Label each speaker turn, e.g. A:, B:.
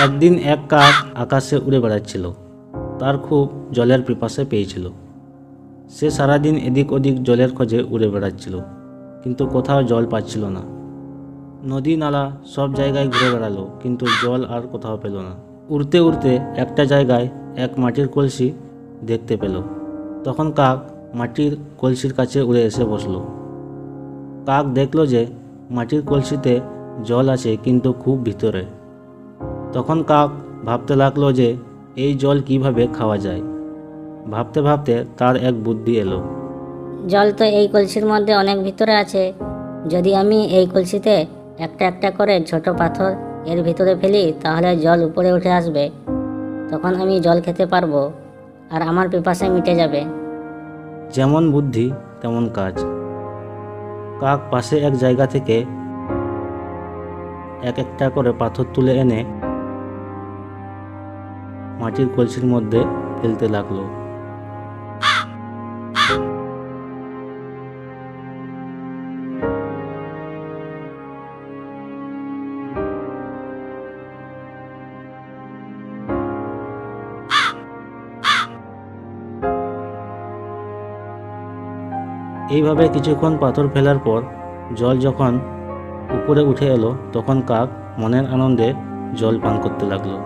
A: একদিন এক কাক আকাশে উড়ে বেড়াচ্ছিল। তার খুব জলের পিপাসা পেয়েছিল। সে সারাদিন এদিক ওদিক জলের খোঁজে উড়ে বেড়াচ্ছিল, কিন্তু কোথাও জল পাচ্ছিল না। নদী নালা সব জায়গায় ঘুরে বেড়ালো, কিন্তু জল আর কোথাও পেল না। উড়তে উড়তে একটা জায়গায় এক মাটির কলসি দেখতে পেল। তখন কাক মাটির কলসির কাছে উড়ে এসে বসল। কাক দেখলো যে মাটির কলসিতে জল আছে, কিন্তু খুব ভিতরে। তখন কাক ভাবতে লাগলো যে এই জল কিভাবে খাওয়া যায়। ভাবতে ভাবতে তার এক বুদ্ধি এলো।
B: জল তো এই কলসির মধ্যে অনেক ভিতরে আছে। যদি আমি এই কলসিতে একটা একটা করে ছোট পাথর এর ভিতরে ফেলি, তাহলে জল উপরে উঠে আসবে। তখন আমি জল খেতে পারবো আর আমার পিপাসা মিটে যাবে।
A: যেমন বুদ্ধি তেমন কাজ। কাক পাশে এক জায়গা থেকে এক একটা করে পাথর তুলে এনে মাটির কলসির মধ্যে ফেলতে লাগলো। এইভাবে কিছুক্ষণ পাথর ফেলার পর জল যখন উপরে উঠে এলো, তখন কাক মনের আনন্দে জল পান করতে লাগলো।